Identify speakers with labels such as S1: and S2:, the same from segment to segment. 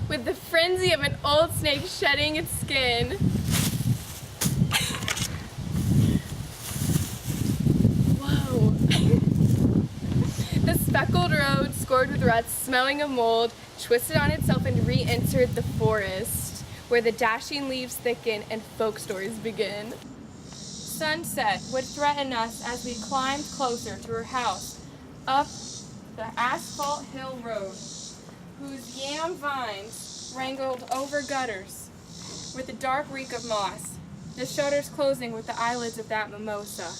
S1: with the frenzy of an old snake shedding its skin. Whoa. The speckled road, scored with ruts, smelling of mold, twisted on itself and re-entered the forest, where the dashing leaves thicken and folk stories begin. Sunset would threaten us as we climbed closer to her house, up the asphalt hill road, whose yam vines wrangled over gutters with the dark reek of moss, the shutters closing with the eyelids of that mimosa,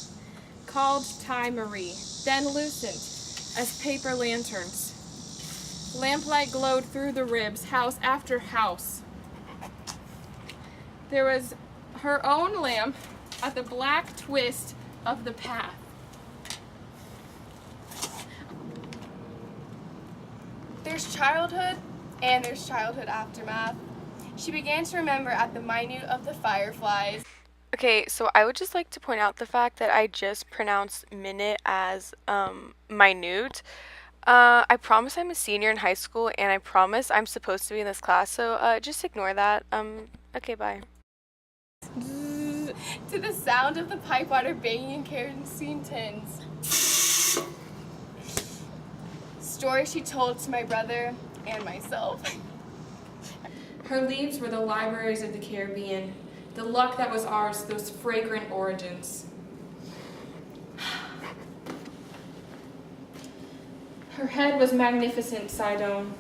S1: called Ty Marie, then loosened as paper lanterns. Lamplight glowed through the ribs, house after house. There was her own lamp at the black twist of the path. There's childhood, and there's childhood aftermath. She began to remember at the minute of the fireflies. Okay, so I would just like to point out the fact that I just pronounced minute as minute. I promise I'm a senior in high school, and I promise I'm supposed to be in this class, so just ignore that. Okay, bye. To the sound of the pipe water banging in kerosene tins. Stories she told to my brother and myself.
S2: Her leaves were the libraries of the Caribbean, the luck that was ours, those fragrant origins. Her head was magnificent, Sidone.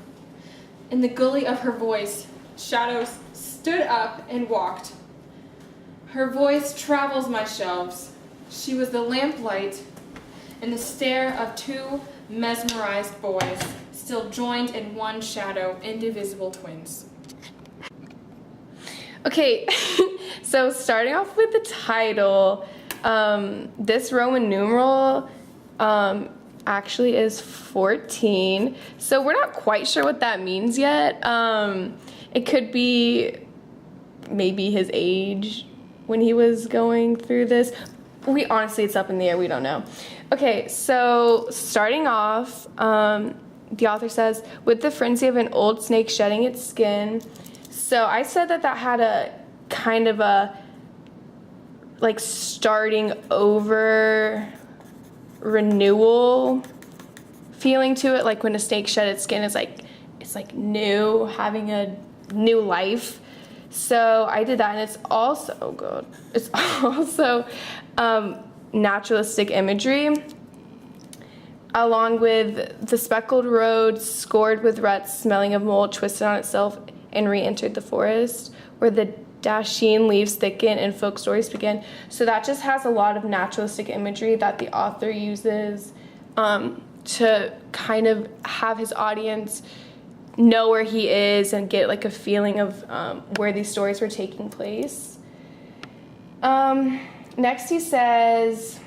S2: In the gully of her voice, shadows stood up and walked. Her voice travels my shelves. She was the lamplight in the stare of two mesmerized boys, still joined in one shadow, indivisible twins. Okay, so starting off with the title, this Roman numeral actually is 14, so we're not quite sure what that means yet. It could be maybe his age when he was going through this. Honestly, it's up in the air, we don't know. Okay, so starting off, the author says, with the frenzy of an old snake shedding its skin. So I said that had a kind of a, like, starting over renewal feeling to it, like when a snake shed its skin, it's like new, having a new life. So I did that, and it's also good. It's also naturalistic imagery, along with the speckled road, scored with ruts, smelling of mold, twisted on itself, and re-entered the forest, where the dasheen leaves thicken and folk stories begin. So that just has a lot of naturalistic imagery that the author uses to kind of have his audience know where he is and get like a feeling of where these stories were taking place. Next he says,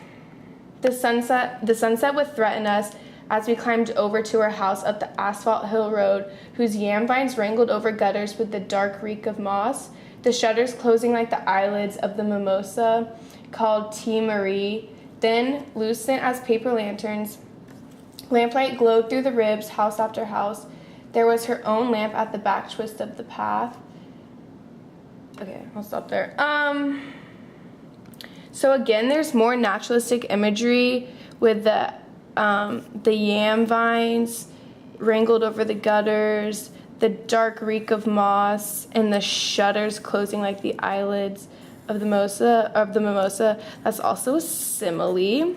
S2: the sunset would threaten us as we climbed over to her house up the asphalt hill road, whose yam vines wrangled over gutters with the dark reek of moss, the shutters closing like the eyelids of the mimosa, called Tea Marie, then loosened as paper lanterns. Lamplight glowed through the ribs, house after house. There was her own lamp at the back twist of the path. Okay, I'll stop there. So again, there's more naturalistic imagery with the yam vines wrangled over the gutters, the dark reek of moss, and the shutters closing like the eyelids of the mimosa. That's also a simile.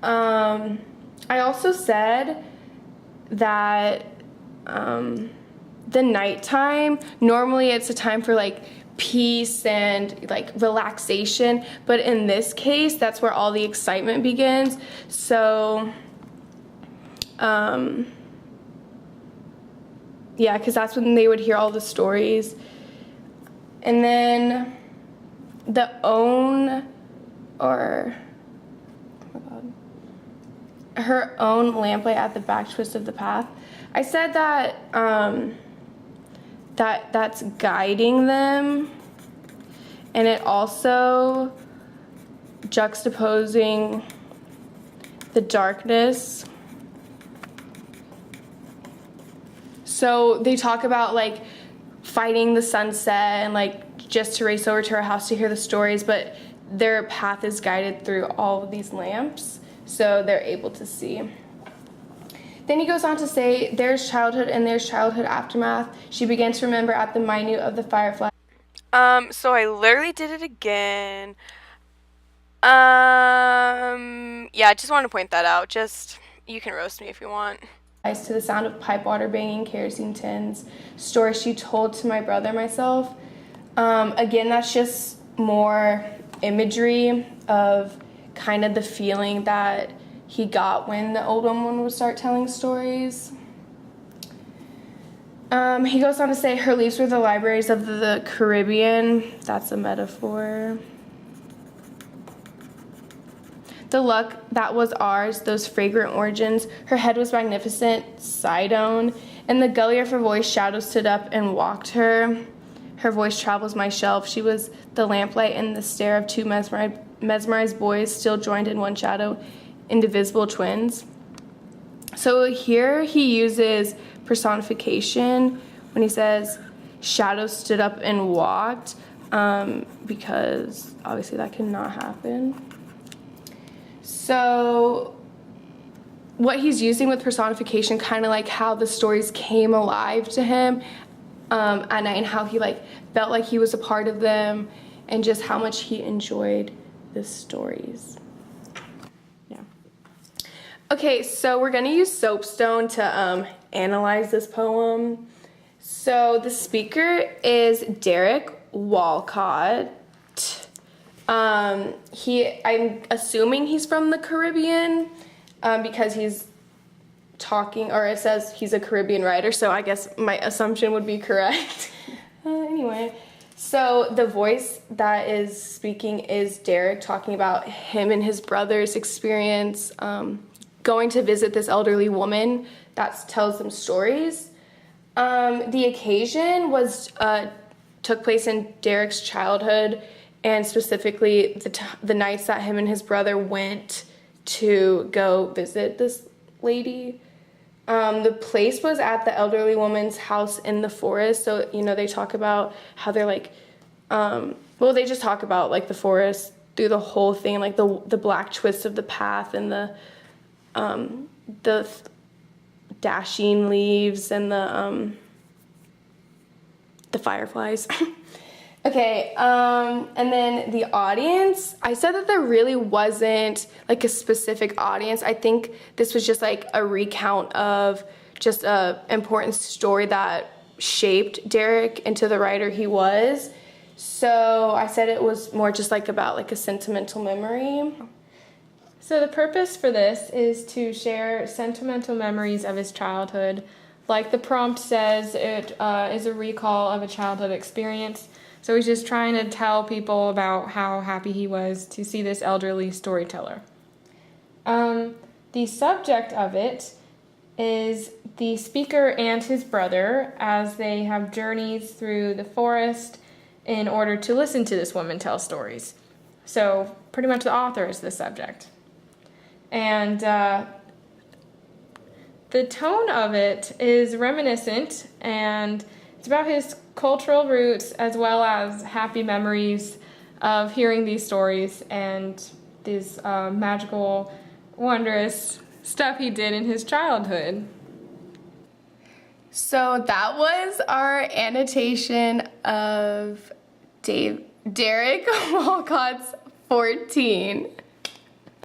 S2: I also said that the nighttime, normally it's a time for like peace and like relaxation, but in this case that's where all the excitement begins. So yeah, because that's when they would hear all the stories. And then the her own lamplight at the back twist of the path. I said that that's guiding them, and it also juxtaposing the darkness. So they talk about like fighting the sunset and like just to race over to her house to hear the stories, but their path is guided through all of these lamps, so they're able to see. Then he goes on to say, there's childhood and there's childhood aftermath. She began to remember at the minute of the firefly. So I literally did it again. Yeah, I just wanted to point that out. Just, you can roast me if you want. To the sound of pipe water banging, kerosene tins, stories she told to my brother, myself. Again, that's just more imagery of kind of the feeling that he got when the old woman would start telling stories. He goes on to say, her leaves were the libraries of the Caribbean. That's a metaphor. The luck that was ours, those fragrant origins. Her head was magnificent, Sidon. In the gully of her voice, shadows stood up and walked her. Her voice travels my shelf. She was the lamplight and the stare of two mesmerized boys, still joined in one shadow, indivisible twins. So here he uses personification when he says, shadows stood up and walked, because obviously that cannot happen. So what he's using with personification, kind of like how the stories came alive to him at night, and how he like felt like he was a part of them, and just how much he enjoyed the stories. Yeah. Okay, so we're gonna use soapstone to analyze this poem. So the speaker is Derek Walcott. I'm assuming he's from the Caribbean, because he's talking, or it says he's a Caribbean writer, so I guess my assumption would be correct. Anyway, so the voice that is speaking is Derek, talking about him and his brother's experience going to visit this elderly woman that tells them stories. The occasion took place in Derek's childhood, and specifically the nights that him and his brother went to go visit this lady. The place was at the elderly woman's house in the forest. So, you know, they talk about how they're like, they just talk about like the forest through the whole thing, like the black twist of the path and the dashing leaves and the fireflies. Okay, and then the audience, I said that there really wasn't like a specific audience. I think this was just like a recount of just a important story that shaped Derek into the writer he was. So I said it was more just like about like a sentimental memory.
S3: So the purpose for this is to share sentimental memories of his childhood. Like the prompt says, it is a recall of a childhood experience. So he's just trying to tell people about how happy he was to see this elderly storyteller. The subject of it is the speaker and his brother as they have journeys through the forest in order to listen to this woman tell stories. So pretty much the author is the subject. And the tone of it is reminiscent, and it's about his cultural roots as well as happy memories of hearing these stories and this magical, wondrous stuff he did in his childhood.
S2: So that was our annotation of Derek Walcott's 14.